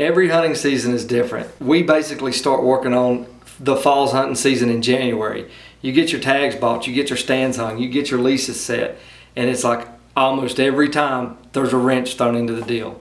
Every hunting season is different. We basically start working on the fall's hunting season in January. You get your tags bought, you get your stands hung, you get your leases set, and it's like almost every time there's a wrench thrown into the deal.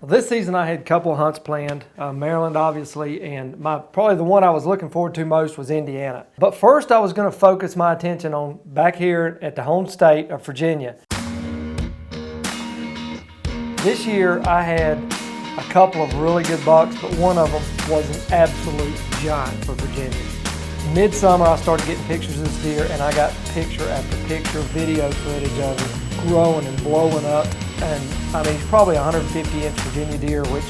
This season I had a couple of hunts planned, Maryland obviously, and probably the one I was looking forward to most was Indiana. But first I was going to focus my attention on back here at the home state of Virginia. This year I had a couple of really good bucks, but one of them was an absolute giant for Virginia. Midsummer I started getting pictures of this deer, and I got picture after picture, video footage of him growing and blowing up. And I mean, he's probably a 150-inch Virginia deer, which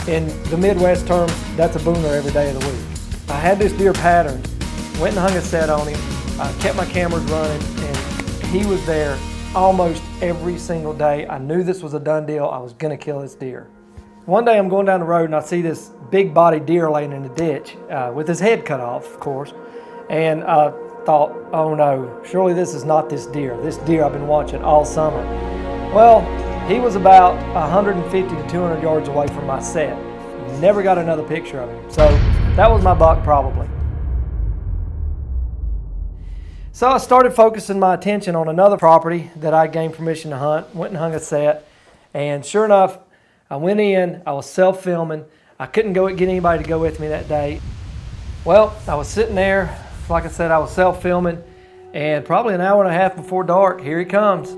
in the Midwest terms, that's a booner every day of the week. I had this deer patterned, went and hung a set on him, kept my cameras running, and he was there almost every single day. I knew this was a done deal. I was gonna kill this deer. One day I'm going down the road and I see this big bodied deer laying in the ditch with his head cut off, of course. And I thought, oh no, surely this is not this deer I've been watching all summer. Well, he was about 150 to 200 yards away from my set. Never got another picture of him. So that was my buck probably. So I started focusing my attention on another property that I gained permission to hunt, went and hung a set, and sure enough, I went in, I was self-filming. I couldn't get anybody to go with me that day. Well, I was sitting there, like I said, I was self-filming, and probably an hour and a half before dark, here he comes.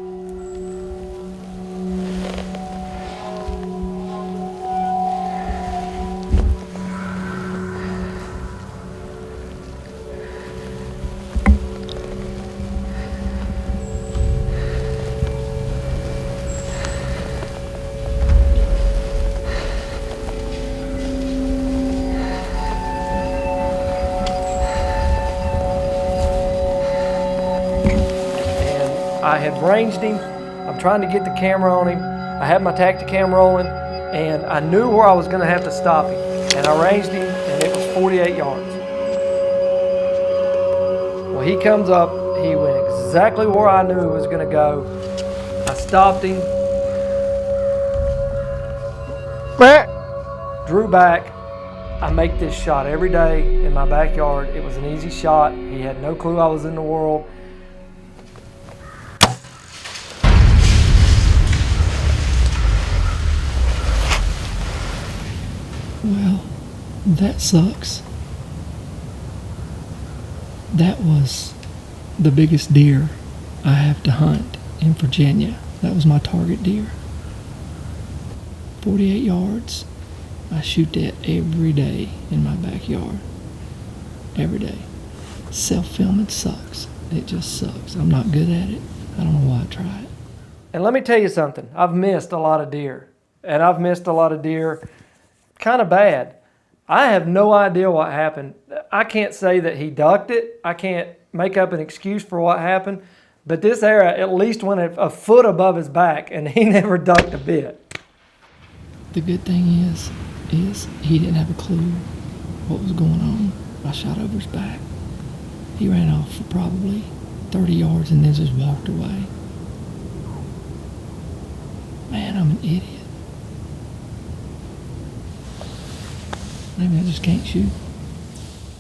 I had ranged him. I'm trying to get the camera on him. I had my Tacticam rolling, and I knew where I was going to have to stop him. And I ranged him, and it was 48 yards. Well, he comes up. He went exactly where I knew he was going to go. I stopped him, drew back. I make this shot every day in my backyard. It was an easy shot. He had no clue I was in the world. Well, that sucks. That was the biggest deer I have to hunt in Virginia. That was my target deer. 48 yards. I shoot that every day in my backyard. Every day. Self-filming sucks. It just sucks. I'm not good at it. I don't know why I try it. And let me tell you something. I've missed a lot of deer. And I've missed a lot of deer kind of bad. I have no idea what happened. I can't say that he ducked it. I can't make up an excuse for what happened. But this arrow at least went a foot above his back, and he never ducked a bit. The good thing is he didn't have a clue what was going on. I shot over his back. He ran off for probably 30 yards and then just walked away. Man, I'm an idiot. Maybe I just can't shoot.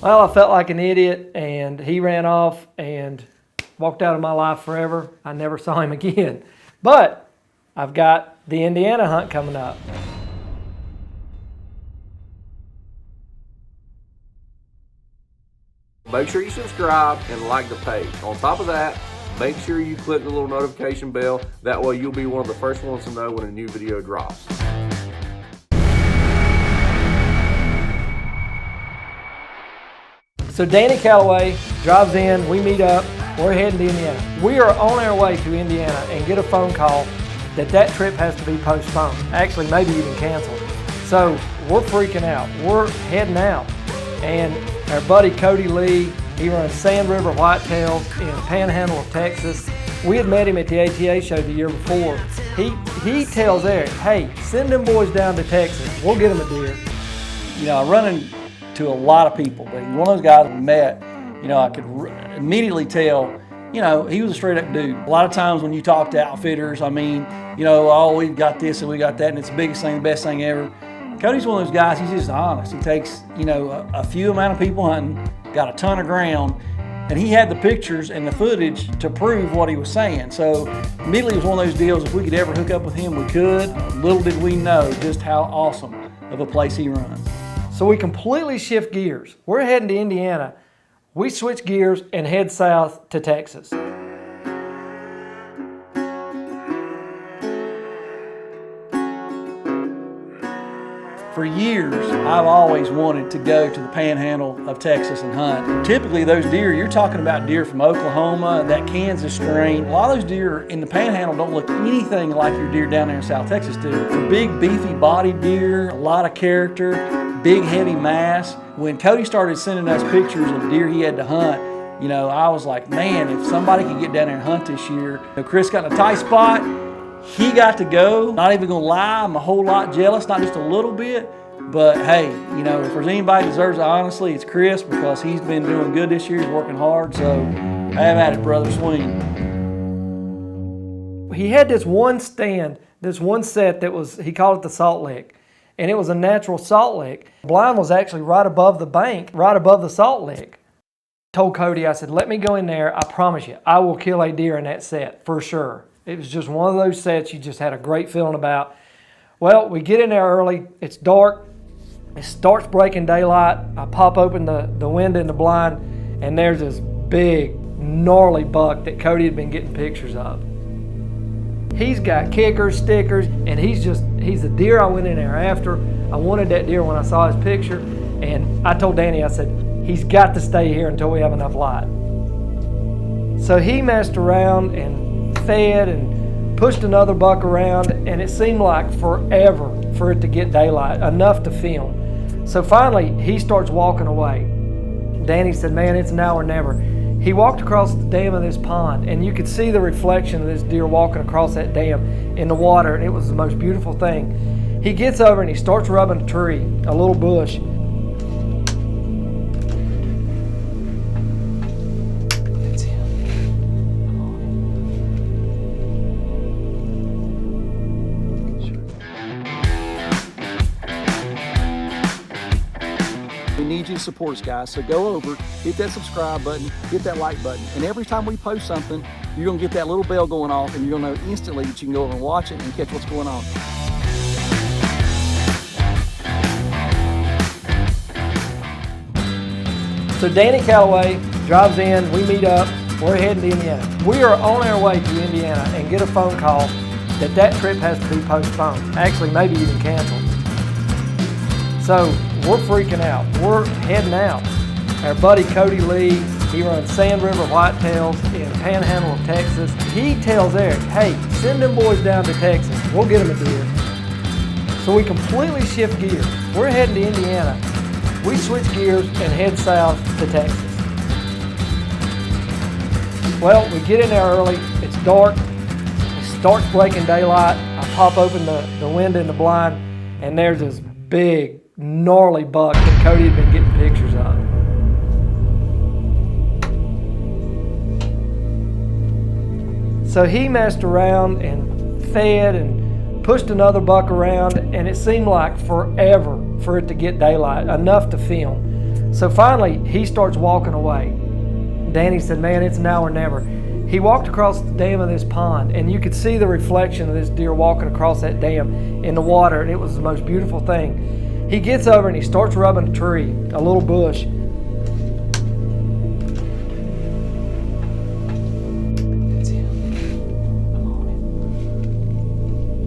Well, I felt like an idiot, and he ran off and walked out of my life forever. I never saw him again. But I've got the Indiana hunt coming up. Make sure you subscribe and like the page. On top of that, make sure you click the little notification bell. That way you'll be one of the first ones to know when a new video drops. So Danny Calloway drives in, we meet up, we're heading to Indiana. We are on our way to Indiana and get a phone call that trip has to be postponed. Actually, maybe even canceled. So we're freaking out. We're heading out. And our buddy Cody Lee, he runs Sand River Whitetails in Panhandle of Texas. We had met him at the ATA show the year before. He tells Eric, hey, send them boys down to Texas. We'll get them a deer. You know, I run into a lot of people, but one of those guys we met, you know, I could immediately tell, you know, he was a straight up dude. A lot of times when you talk to outfitters, I mean, you know, oh, we've got this and we got that, and it's the biggest thing, the best thing ever. Cody's one of those guys, he's just honest. He takes, you know, a few amount of people hunting, got a ton of ground, and he had the pictures and the footage to prove what he was saying. So immediately it was one of those deals, if we could ever hook up with him, we could. Little did we know just how awesome of a place he runs. So we completely shift gears. We're heading to Indiana. We switch gears and head south to Texas. For years, I've always wanted to go to the Panhandle of Texas and hunt. Typically those deer, you're talking about deer from Oklahoma, that Kansas strain. A lot of those deer in the Panhandle don't look anything like your deer down there in South Texas do. They're big, beefy bodied deer, a lot of character, big, heavy mass. When Cody started sending us pictures of deer he had to hunt, you know, I was like, man, if somebody could get down there and hunt this year. You know, Chris got in a tight spot. He got to go. Not even gonna lie, I'm a whole lot jealous, not just a little bit. But hey, you know, if there's anybody who deserves it, honestly, it's Chris, because he's been doing good this year. He's working hard, so have at it, brother, swing. He had this one stand, this one set that was, he called it the salt lick. And it was a natural salt lick. The blind was actually right above the bank, right above the salt lick. Told Cody, I said, let me go in there. I promise you, I will kill a deer in that set, for sure. It was just one of those sets you just had a great feeling about. Well, we get in there early. It's dark. It starts breaking daylight. I pop open the window in the blind, and there's this big, gnarly buck that Cody had been getting pictures of. He's got kickers, stickers, and he's the deer I went in there after. I wanted that deer when I saw his picture, and I told Danny, I said, he's got to stay here until we have enough light. So he messed around and fed and pushed another buck around, and it seemed like forever for it to get daylight, enough to film. So finally, he starts walking away. Danny said, man, it's now or never. He walked across the dam of this pond, and you could see the reflection of this deer walking across that dam in the water, and it was the most beautiful thing. He gets over and he starts rubbing a tree, a little bush. We need you to support us, guys. So go over, hit that subscribe button, hit that like button. And every time we post something, you're going to get that little bell going off, and you're going to know instantly that you can go over and watch it and catch what's going on. So Danny Calloway drives in, we meet up, we're heading to Indiana. We are on our way to Indiana and get a phone call that trip has to be postponed. Actually, maybe even canceled. So we're freaking out. We're heading out. Our buddy Cody Lee, he runs Sand River Whitetails in Panhandle of Texas. He tells Eric, hey, send them boys down to Texas. We'll get them a deer. So we completely shift gears. We're heading to Indiana. We switch gears and head south to Texas. Well, we get in there early. It's dark. It starts breaking daylight. I pop open the window in the blind, and there's this big, gnarly buck that Cody had been getting pictures of. So he messed around and fed and pushed another buck around, and it seemed like forever for it to get daylight, enough to film. So finally, he starts walking away. Danny said, man, it's now or never. He walked across the dam of this pond, and you could see the reflection of this deer walking across that dam in the water, and it was the most beautiful thing. He gets over and he starts rubbing a tree, a little bush.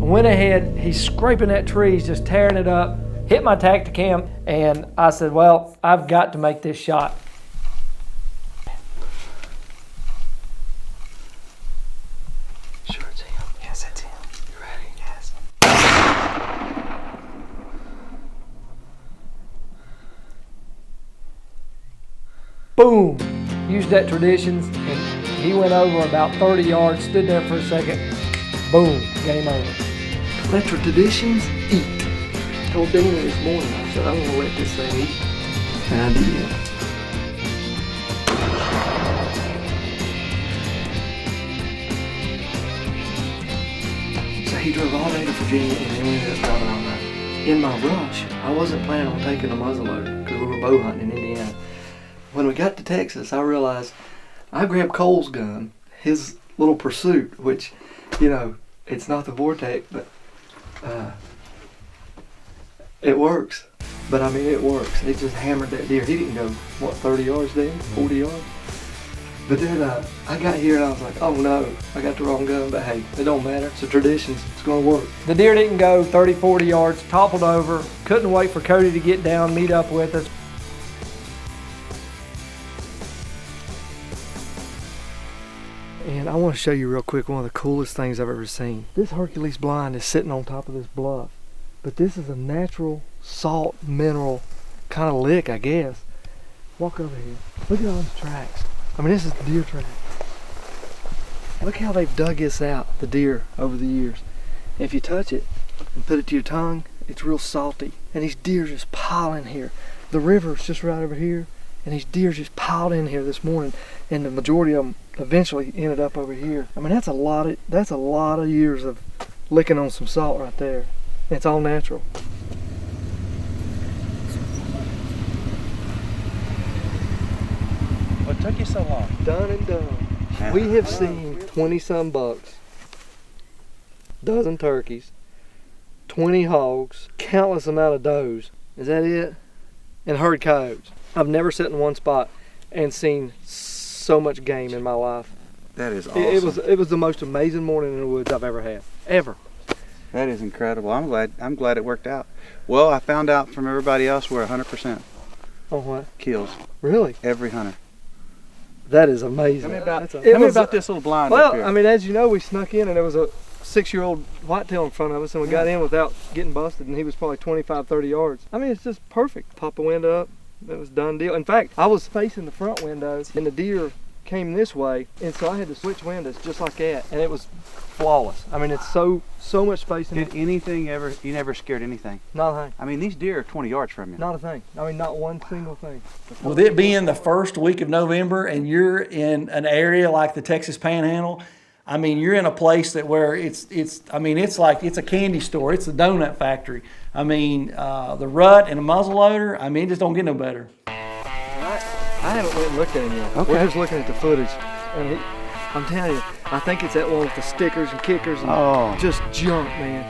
Went ahead, he's scraping that tree, he's just tearing it up, hit my Tacticam, and I said, well, I've got to make this shot. Sure it's him. Yes, it's him. You ready? Yes. Boom! Used that Traditions, and he went over about 30 yards, stood there for a second, boom, game over. Let your Traditions eat. I told Dana this morning, I said, I'm going to let this thing eat. And I did. So he drove all day to Virginia and then we ended up driving all night. In my rush, I wasn't planning on taking a muzzleloader because we were bow hunting in Indiana. When we got to Texas, I realized I grabbed Cole's gun, his little Pursuit, which, you know, it's not the Vortex, but it works. But I mean, it works. It just hammered that deer. He didn't go, what, 30 yards then? 40 yards? But then I got here and I was like, oh no, I got the wrong gun. But hey, it don't matter. It's a Traditions. It's going to work. The deer didn't go 30, 40 yards, toppled over, couldn't wait for Cody to get down, meet up with us. And I want to show you real quick one of the coolest things I've ever seen. This Hercules blind is sitting on top of this bluff, but this is a natural salt mineral kind of lick, I guess. Walk over here. Look at all these tracks. I mean, this is the deer track. Look how they've dug this out, the deer, over the years. And if you touch it and put it to your tongue, it's real salty. And these deer just pile in here. The river's just right over here, and these deer just piled in here this morning, and the majority of them eventually ended up over here. I mean, that's a lot of years of licking on some salt right there. It's all natural. What took you so long? Done and done. We have seen 20-some bucks, dozen turkeys, 20 hogs, countless amount of does. Is that it? And herd coyotes. I've never sat in one spot and seen so much game in my life. That is awesome. It was the most amazing morning in the woods I've ever had. Ever. That is incredible. I'm glad it worked out. Well, I found out from everybody else we're 100% On what? kills. Really? Every hunter. That is amazing. Tell me about, It tell me was about this little blind Well, up here. I mean, as you know, we snuck in and there was a 6-year-old whitetail in front of us, and we got in without getting busted, and he was probably 25, 30 yards. I mean, it's just perfect. Pop the window up. It was done deal. In fact, I was facing the front windows and the deer came this way, and so I had to switch windows just like that, and it was flawless. I mean, it's so much space in Did it. anything ever, you never scared anything? Not a thing. I mean, these deer are 20 yards from you. Not a thing. I mean, not one single thing. With it being the first week of November and you're in an area like the Texas Panhandle, I mean, you're in a place that where it's like it's a candy store. It's a donut factory. I mean, the rut and a muzzleloader, I mean, it just don't get no better. I haven't went and looked at him yet. Okay. We're just looking at the footage. And I'm telling you, I think it's that one with the stickers and kickers and just junk, man.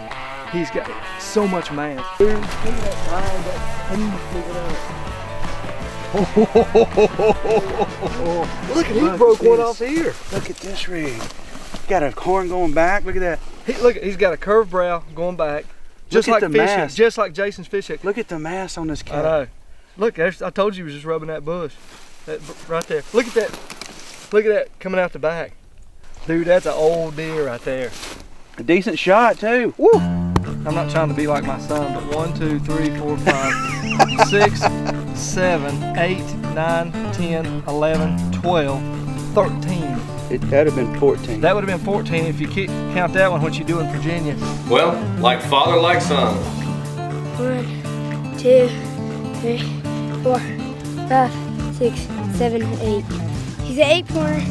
He's got so much mass. Dude, look at that line. Look at he broke one off here. Look at this rig. Got a horn going back. Look at that. He's got a curved brow going back. Just Look like at the fishing, mass. just like Jason's fish hook. Look at the mass on this I cat. know. Look, I told you he was just rubbing that bush. That right there. Look at that. Look at that coming out the back. Dude, that's an old deer right there. A decent shot too. Woo! I'm not trying to be like my son, but 1, 2, 3, 4, 5, 6, 7, 8, 9, 10, 11, 12, 13. That'd have been 14. That would have been 14 if you count that one, what you do in Virginia. Well, like father, like son. 1, 2, 3, 4, 5, 6, 7, 8. He's an 8-pointer.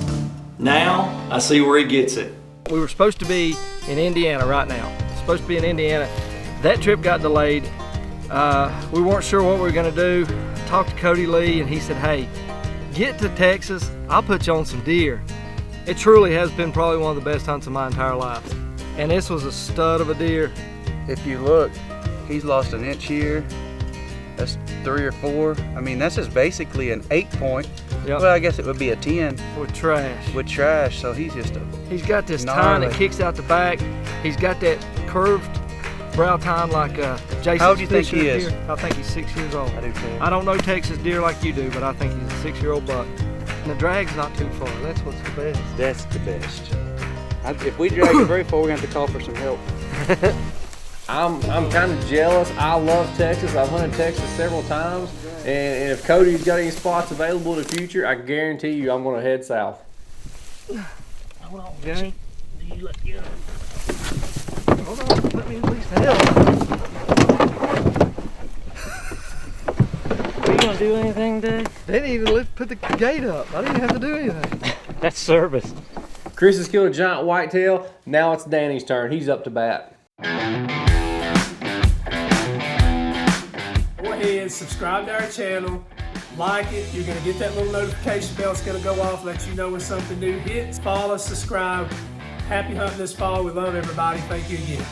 Now I see where he gets it. We were supposed to be in Indiana right now. supposed to be in Indiana. That trip got delayed. We weren't sure what we were gonna do. Talked to Cody Lee and he said, hey, get to Texas, I'll put you on some deer. It truly has been probably one of the best hunts of my entire life. And this was a stud of a deer. If you look, he's lost an inch here. That's 3 or 4. I mean, that's just basically an 8 point. Yep. Well, I guess it would be a 10 With trash. with trash. So he's just a. He's got this gnarly. tine that kicks out the back. He's got that curved brow tine like Jason. How old do you think he is? I think he's 6 years old. I do too. I don't know Texas deer like you do, but I think he's a 6-year-old buck. And the drag's not too far. That's what's the best. That's the best. If we drag it very far, we're gonna have to call for some help. I'm kind of jealous. I love Texas. I've hunted Texas several times, and if Cody's got any spots available in the future, I guarantee you I'm going to head south. Hold on, Johnny. Do you let go? Hold on, let me at least help. Are you gonna do anything, Dave? They didn't even put the gate up. I didn't have to do anything. That's service. Chris has killed a giant whitetail. Now it's Danny's turn. He's up to bat. Go ahead, subscribe to our channel, like it. You're gonna get that little notification bell. It's gonna go off, let you know when something new hits. Follow, subscribe. Happy hunting this fall. We love everybody. Thank you again.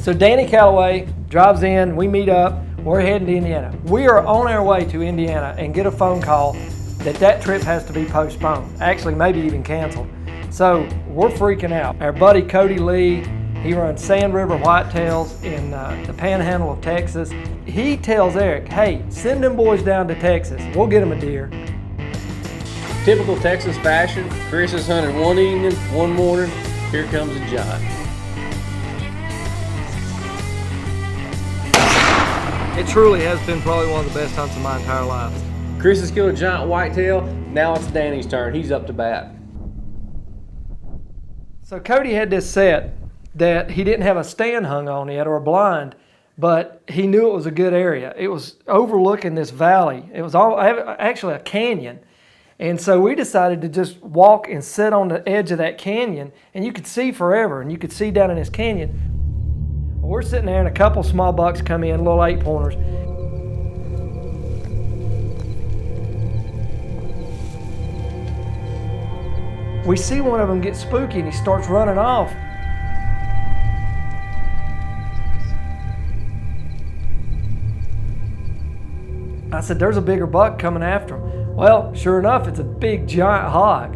So Danny Calloway drives in, we meet up, we're heading to Indiana. We are on our way to Indiana and get a phone call that trip has to be postponed, actually maybe even canceled. So we're freaking out. Our buddy Cody Lee, he runs Sand River Whitetails in the Panhandle of Texas. He tells Eric, hey, send them boys down to Texas. We'll get them a deer. Typical Texas fashion, Chris is hunting one evening, one morning, here comes a giant. It truly has been probably one of the best hunts of my entire life. Chris has killed a giant whitetail. Now it's Danny's turn. He's up to bat. So Cody had this set that he didn't have a stand hung on yet or a blind, but he knew it was a good area. It was overlooking this valley. It was actually a canyon. And so we decided to just walk and sit on the edge of that canyon, and you could see forever, and you could see down in this canyon. We're sitting there and a couple small bucks come in, little 8-pointers. We see one of them get spooky and he starts running off. I said, there's a bigger buck coming after him. Well, sure enough, it's a big giant hog.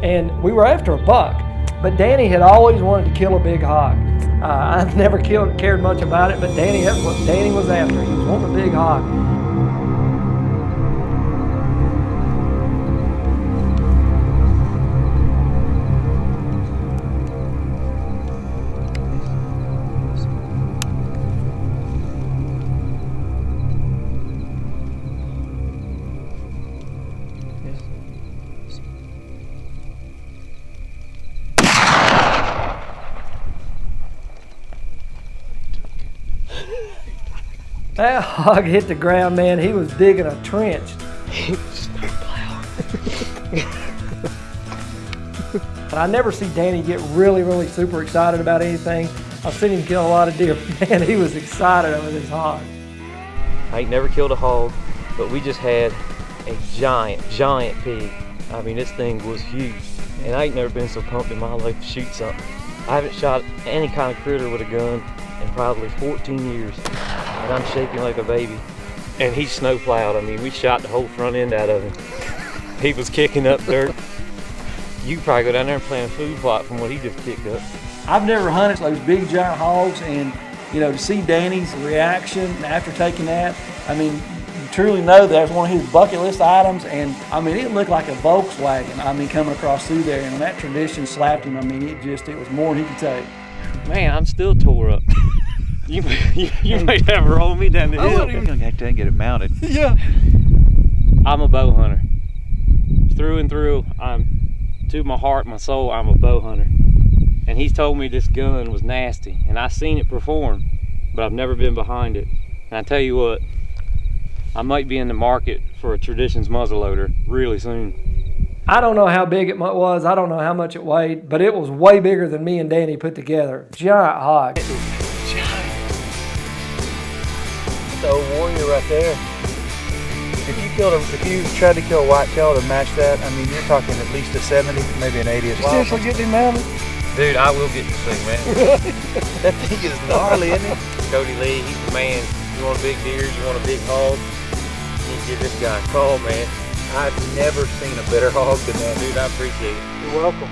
And we were after a buck, but Danny had always wanted to kill a big hog. I've never cared much about it, but that's what Danny was after. He was wanting a big hog. That hog hit the ground, man. He was digging a trench. I never see Danny get really super excited about anything. I've seen him kill a lot of deer. Man, he was excited over this hog. I ain't never killed a hog, but we just had a giant pig. I mean, this thing was huge. And I ain't never been so pumped in my life to shoot something. I haven't shot any kind of critter with a gun in probably 14 years. And I'm shaking like a baby. And he's snow plowed. I mean, we shot the whole front end out of him. He was kicking up dirt. You could probably go down there and plant a food plot from what he just kicked up. I've never hunted those big giant hogs, and you know, to see Danny's reaction after taking that, I mean, you truly know that was one of his bucket list items. And I mean, it looked like a Volkswagen. I mean, coming across through there, and when that tradition slapped him, I mean, it was more than he could take. Man, I'm still tore up. You might have rolled me down the hill. We're gonna have to get it mounted. Yeah. I'm a bow hunter. Through and through, to my heart, my soul, I'm a bow hunter. And he's told me this gun was nasty, and I seen it perform, but I've never been behind it. And I tell you what, I might be in the market for a Traditions muzzleloader really soon. I don't know how big it was. I don't know how much it weighed, but it was way bigger than me and Danny put together. Giant hog. The old warrior right there. If you tried to kill a whitetail to match that, I mean, you're talking at least a 70, maybe an 80 as well. Seriously, get him mounted? Dude, I will get this thing, man. That thing is gnarly, isn't it? Cody Lee, he's the man. You want a big deer, you want a big hog, you give this guy a call, man. I've never seen a better hog than that, dude. I appreciate it. You're welcome.